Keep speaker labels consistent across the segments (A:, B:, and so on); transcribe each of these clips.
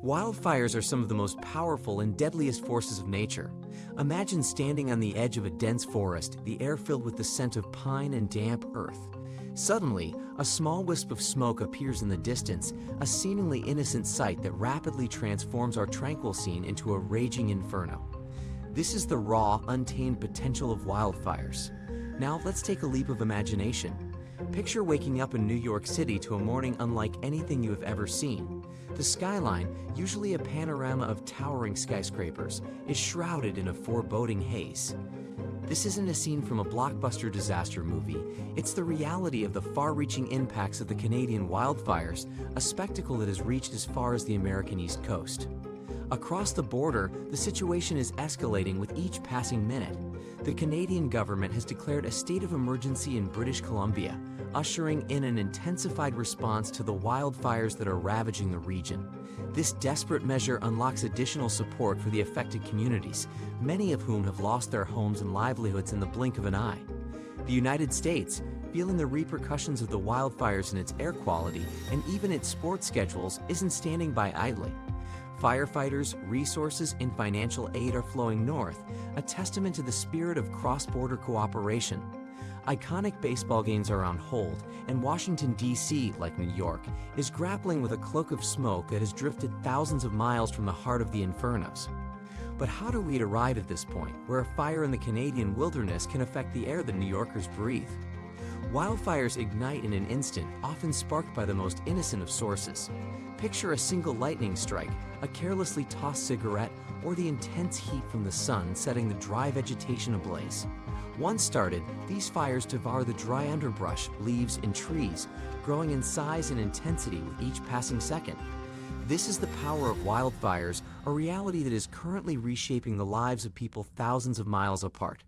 A: Wildfires are some of the most powerful and deadliest forces of nature. Imagine standing on the edge of a dense forest, the air filled with the scent of pine and damp earth. Suddenly, a small wisp of smoke appears in the distance, a seemingly innocent sight that rapidly transforms our tranquil scene into a raging inferno. This is the raw, untamed potential of wildfires. Now let's take a leap of imagination. Picture waking up in New York City to a morning unlike anything you have ever seen. The skyline, usually a panorama of towering skyscrapers, is shrouded in a foreboding haze. This isn't a scene from a blockbuster disaster movie. It's the reality of the far-reaching impacts of the Canadian wildfires, a spectacle that has reached as far as the American East Coast. Across the border, the situation is escalating with each passing minute. The Canadian government has declared a state of emergency in British Columbia, ushering in an intensified response to the wildfires that are ravaging the region. This desperate measure unlocks additional support for the affected communities, many of whom have lost their homes and livelihoods in the blink of an eye. The United States, feeling the repercussions of the wildfires in its air quality and even its sports schedules, isn't standing by idly. Firefighters, resources, and financial aid are flowing north, a testament to the spirit of cross-border cooperation. Iconic baseball games are on hold, and Washington, D.C., like New York, is grappling with a cloak of smoke that has drifted thousands of miles from the heart of the infernos. But how do we arrive at this point, where a fire in the Canadian wilderness can affect the air that New Yorkers breathe? Wildfires ignite in an instant, often sparked by the most innocent of sources. Picture a single lightning strike, a carelessly tossed cigarette, or the intense heat from the sun setting the dry vegetation ablaze. Once started, these fires devour the dry underbrush, leaves, and trees, growing in size and intensity with each passing second. This is the power of wildfires, a reality that is currently reshaping the lives of people thousands of miles apart.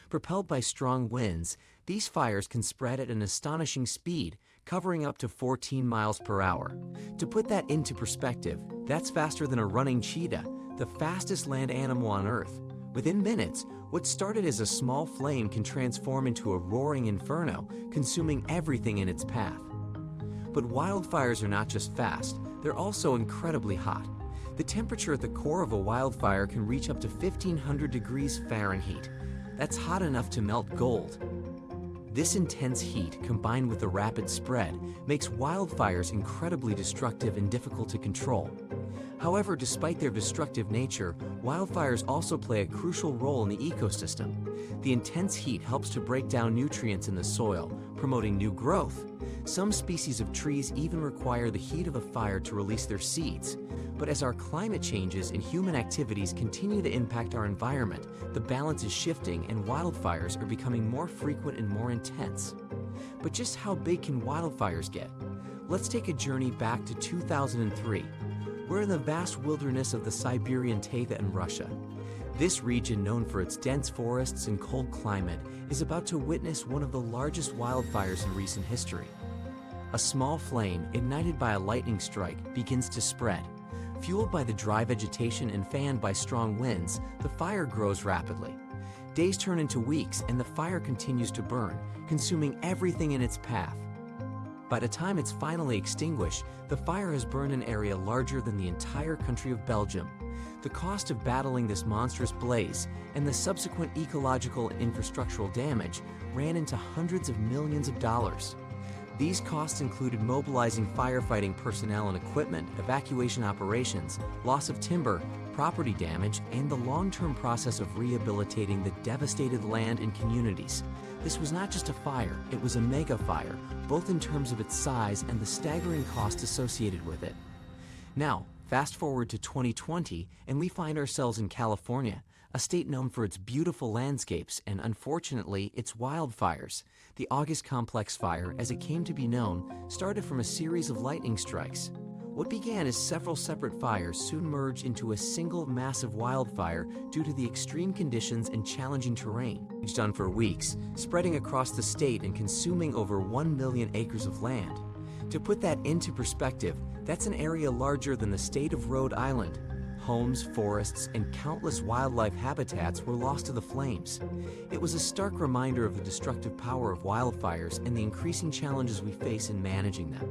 A: Propelled by strong winds, these fires can spread at an astonishing speed, covering up to 14 miles per hour. To put that into perspective, that's faster than a running cheetah, the fastest land animal on Earth. Within minutes, what started as a small flame can transform into a roaring inferno, consuming everything in its path. But wildfires are not just fast, they're also incredibly hot. The temperature at the core of a wildfire can reach up to 1,500 degrees Fahrenheit. That's hot enough to melt gold. This intense heat, combined with the rapid spread, makes wildfires incredibly destructive and difficult to control. However, despite their destructive nature, wildfires also play a crucial role in the ecosystem. The intense heat helps to break down nutrients in the soil, promoting new growth. Some species of trees even require the heat of a fire to release their seeds. But as our climate changes and human activities continue to impact our environment, the balance is shifting and wildfires are becoming more frequent and more intense. But just how big can wildfires get? Let's take a journey back to 2003. We're in the vast wilderness of the Siberian taiga in Russia. This region, known for its dense forests and cold climate, is about to witness one of the largest wildfires in recent history. A small flame, ignited by a lightning strike, begins to spread. Fueled by the dry vegetation and fanned by strong winds, the fire grows rapidly. Days turn into weeks and the fire continues to burn, consuming everything in its path. By the time it's finally extinguished, the fire has burned an area larger than the entire country of Belgium. The cost of battling this monstrous blaze and the subsequent ecological and infrastructural damage ran into hundreds of millions of dollars. These costs included mobilizing firefighting personnel and equipment, evacuation operations, loss of timber, property damage, and the long-term process of rehabilitating the devastated land and communities. This was not just a fire, it was a mega fire, both in terms of its size and the staggering cost associated with it. Now, fast forward to 2020, and we find ourselves in California, a state known for its beautiful landscapes and, unfortunately, its wildfires. The August Complex Fire, as it came to be known, started from a series of lightning strikes. What began as several separate fires soon merged into a single massive wildfire due to the extreme conditions and challenging terrain. It raged on for weeks, spreading across the state and consuming over 1 million acres of land. To put that into perspective, that's an area larger than the state of Rhode Island, homes, forests, and countless wildlife habitats were lost to the flames. It was a stark reminder of the destructive power of wildfires and the increasing challenges we face in managing them.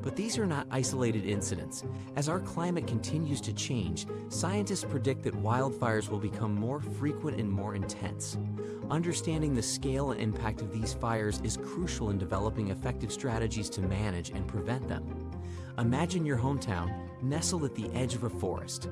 A: But these are not isolated incidents. As our climate continues to change, scientists predict that wildfires will become more frequent and more intense. Understanding the scale and impact of these fires is crucial in developing effective strategies to manage and prevent them. Imagine your hometown, nestled at the edge of a forest.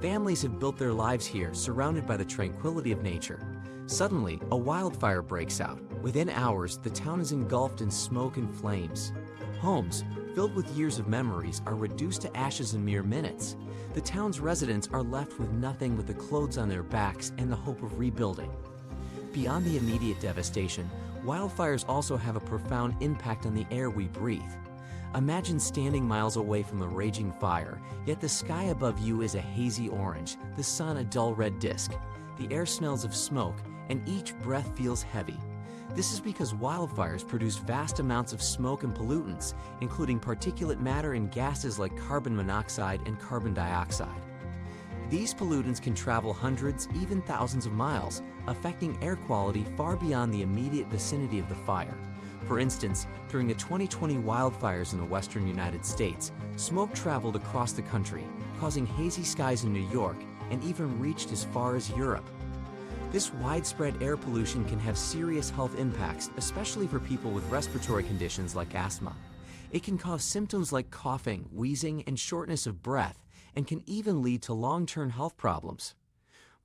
A: Families have built their lives here, surrounded by the tranquility of nature. Suddenly, a wildfire breaks out. Within hours, the town is engulfed in smoke and flames. Homes, filled with years of memories, are reduced to ashes in mere minutes. The town's residents are left with nothing but the clothes on their backs and the hope of rebuilding. Beyond the immediate devastation, wildfires also have a profound impact on the air we breathe. Imagine standing miles away from the raging fire, yet the sky above you is a hazy orange, the sun a dull red disk. The air smells of smoke, and each breath feels heavy. This is because wildfires produce vast amounts of smoke and pollutants, including particulate matter and gases like carbon monoxide and carbon dioxide. These pollutants can travel hundreds, even thousands of miles, affecting air quality far beyond the immediate vicinity of the fire. For instance, during the 2020 wildfires in the western United States, smoke traveled across the country, causing hazy skies in New York and even reached as far as Europe. This widespread air pollution can have serious health impacts, especially for people with respiratory conditions like asthma. It can cause symptoms like coughing, wheezing, and shortness of breath, and can even lead to long-term health problems.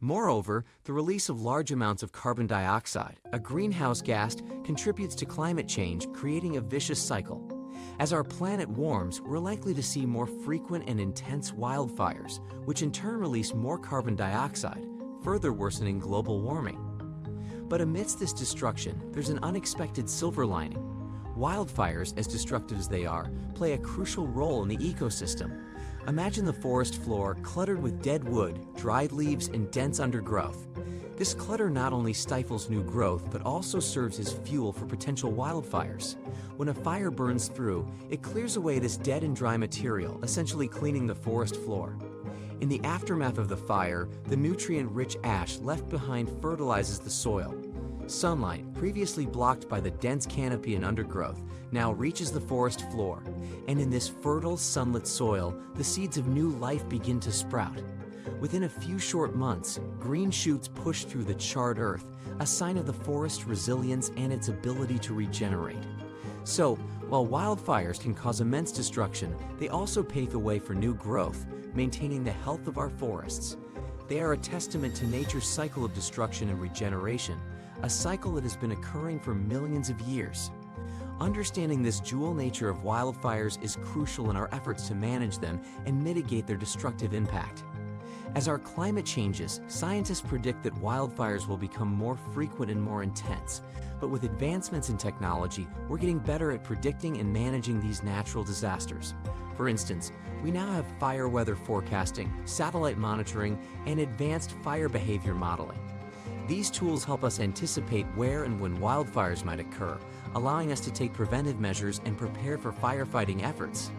A: Moreover, the release of large amounts of carbon dioxide, a greenhouse gas, contributes to climate change, creating a vicious cycle. As our planet warms, we're likely to see more frequent and intense wildfires, which in turn release more carbon dioxide, further worsening global warming. But amidst this destruction, there's an unexpected silver lining. Wildfires, as destructive as they are, play a crucial role in the ecosystem. Imagine the forest floor cluttered with dead wood, dried leaves, and dense undergrowth. This clutter not only stifles new growth, but also serves as fuel for potential wildfires. When a fire burns through, it clears away this dead and dry material, essentially cleaning the forest floor. In the aftermath of the fire, the nutrient-rich ash left behind fertilizes the soil. Sunlight, previously blocked by the dense canopy and undergrowth, now reaches the forest floor, and in this fertile, sunlit soil, the seeds of new life begin to sprout. Within a few short months, green shoots push through the charred earth, a sign of the forest's resilience and its ability to regenerate. So, while wildfires can cause immense destruction, they also pave the way for new growth, maintaining the health of our forests. They are a testament to nature's cycle of destruction and regeneration, a cycle that has been occurring for millions of years. Understanding this dual nature of wildfires is crucial in our efforts to manage them and mitigate their destructive impact. As our climate changes, scientists predict that wildfires will become more frequent and more intense. But with advancements in technology, we're getting better at predicting and managing these natural disasters. For instance, we now have fire weather forecasting, satellite monitoring, and advanced fire behavior modeling. These tools help us anticipate where and when wildfires might occur, allowing us to take preventive measures and prepare for firefighting efforts.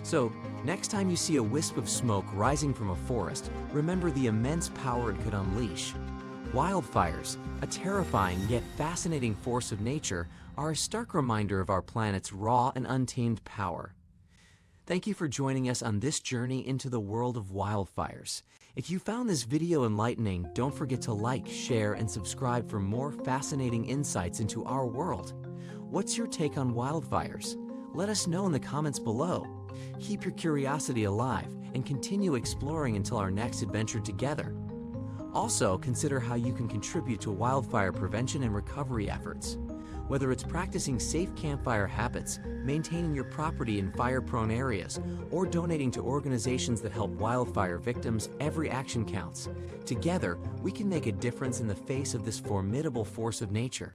A: So, next time you see a wisp of smoke rising from a forest, remember the immense power it could unleash. Wildfires, a terrifying yet fascinating force of nature, are a stark reminder of our planet's raw and untamed power. Thank you for joining us on this journey into the world of wildfires. If you found this video enlightening, don't forget to like, share, and subscribe for more fascinating insights into our world. What's your take on wildfires? Let us know in the comments below. Keep your curiosity alive and continue exploring until our next adventure together. Also, consider how you can contribute to wildfire prevention and recovery efforts. Whether it's practicing safe campfire habits, maintaining your property in fire-prone areas, or donating to organizations that help wildfire victims, every action counts. Together, we can make a difference in the face of this formidable force of nature.